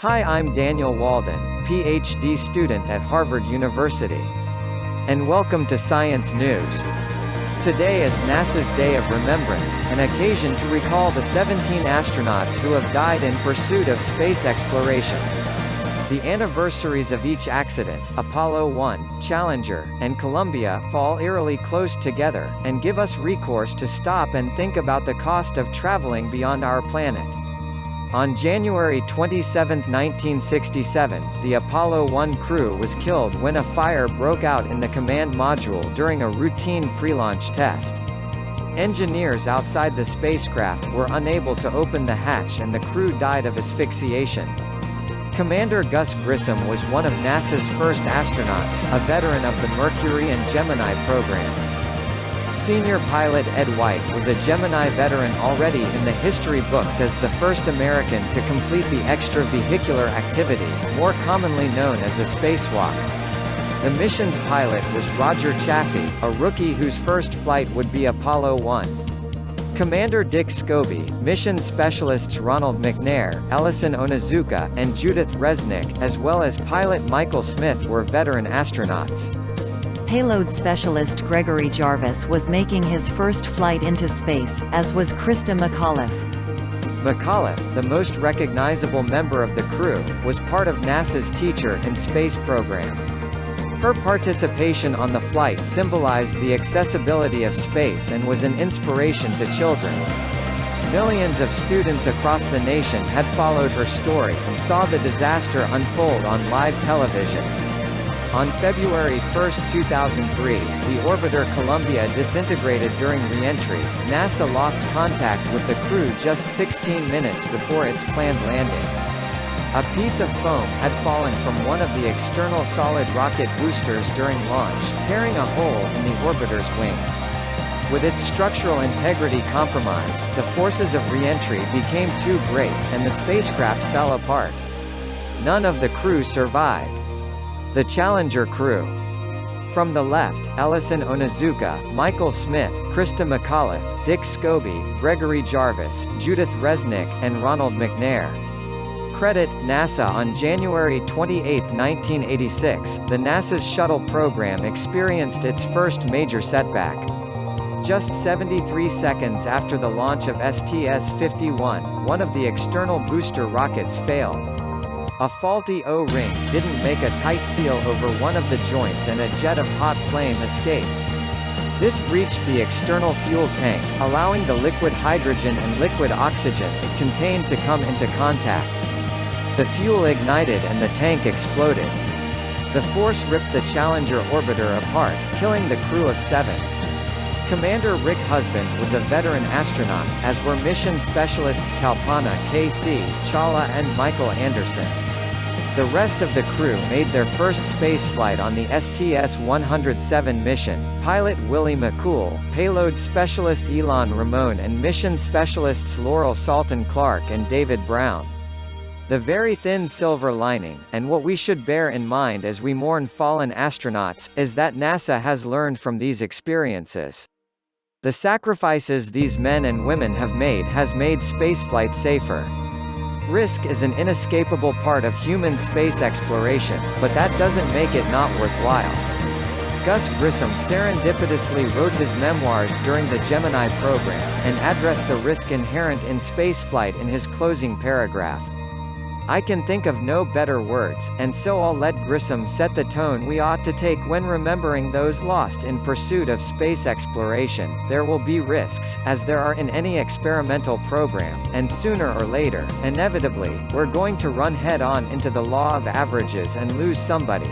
Hi, I'm Daniel Walden, PhD student at Harvard University. And welcome to Science News. Today is NASA's Day of Remembrance, an occasion to recall the 17 astronauts who have died in pursuit of space exploration. The anniversaries of each accident, Apollo 1, Challenger, and Columbia, fall eerily close together, and give us recourse to stop and think about the cost of traveling beyond our planet. On January 27, 1967, the Apollo 1 crew was killed when a fire broke out in the command module during a routine pre-launch test. Engineers outside the spacecraft were unable to open the hatch and the crew died of asphyxiation. Commander Gus Grissom was one of NASA's first astronauts, a veteran of the Mercury and Gemini programs. Senior pilot Ed White was a Gemini veteran already in the history books as the first American to complete the extra-vehicular activity, more commonly known as a spacewalk. The mission's pilot was Roger Chaffee, a rookie whose first flight would be Apollo 1. Commander Dick Scobee, mission specialists Ronald McNair, Ellison Onizuka, and Judith Resnick, as well as pilot Michael Smith were veteran astronauts. Payload specialist Gregory Jarvis was making his first flight into space, as was Krista McAuliffe. McAuliffe, the most recognizable member of the crew, was part of NASA's Teacher in Space program. Her participation on the flight symbolized the accessibility of space and was an inspiration to children. Millions of students across the nation had followed her story and saw the disaster unfold on live television. On February 1, 2003, the orbiter Columbia disintegrated during re-entry. NASA lost contact with the crew just 16 minutes before its planned landing. A piece of foam had fallen from one of the external solid rocket boosters during launch, tearing a hole in the orbiter's wing. With its structural integrity compromised, the forces of re-entry became too great, and the spacecraft fell apart. None of the crew survived. The Challenger crew. From the left, Ellison Onizuka, Michael Smith, Krista McAuliffe, Dick Scobee, Gregory Jarvis, Judith Resnick, and Ronald McNair. Credit, NASA. On January 28, 1986, the NASA's shuttle program experienced its first major setback. Just 73 seconds after the launch of STS-51, one of the external booster rockets failed. A faulty O-ring didn't make a tight seal over one of the joints and a jet of hot flame escaped. This breached the external fuel tank, allowing the liquid hydrogen and liquid oxygen it contained to come into contact. The fuel ignited and the tank exploded. The force ripped the Challenger orbiter apart, killing the crew of 7. Commander Rick Husband was a veteran astronaut, as were mission specialists Kalpana K.C., Chawla and Michael Anderson. The rest of the crew made their first spaceflight on the STS-107 mission, pilot Willie McCool, payload specialist Elon Ramon and mission specialists Laurel Salton Clark and David Brown. The very thin silver lining, and what we should bear in mind as we mourn fallen astronauts, is that NASA has learned from these experiences. The sacrifices these men and women have made has made spaceflight safer. Risk is an inescapable part of human space exploration, but that doesn't make it not worthwhile. Gus Grissom serendipitously wrote his memoirs during the Gemini program, and addressed the risk inherent in spaceflight in his closing paragraph. I can think of no better words, and so I'll let Grissom set the tone we ought to take when remembering those lost in pursuit of space exploration. There will be risks, as there are in any experimental program, and sooner or later, inevitably, we're going to run head-on into the law of averages and lose somebody.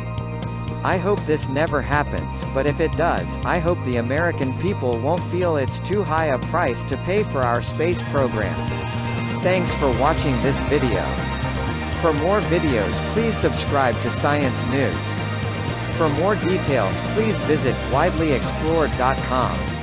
I hope this never happens, but if it does, I hope the American people won't feel it's too high a price to pay for our space program. Thanks for watching this video. For more videos, please subscribe to Science News. For more details, please visit widelyexplored.com.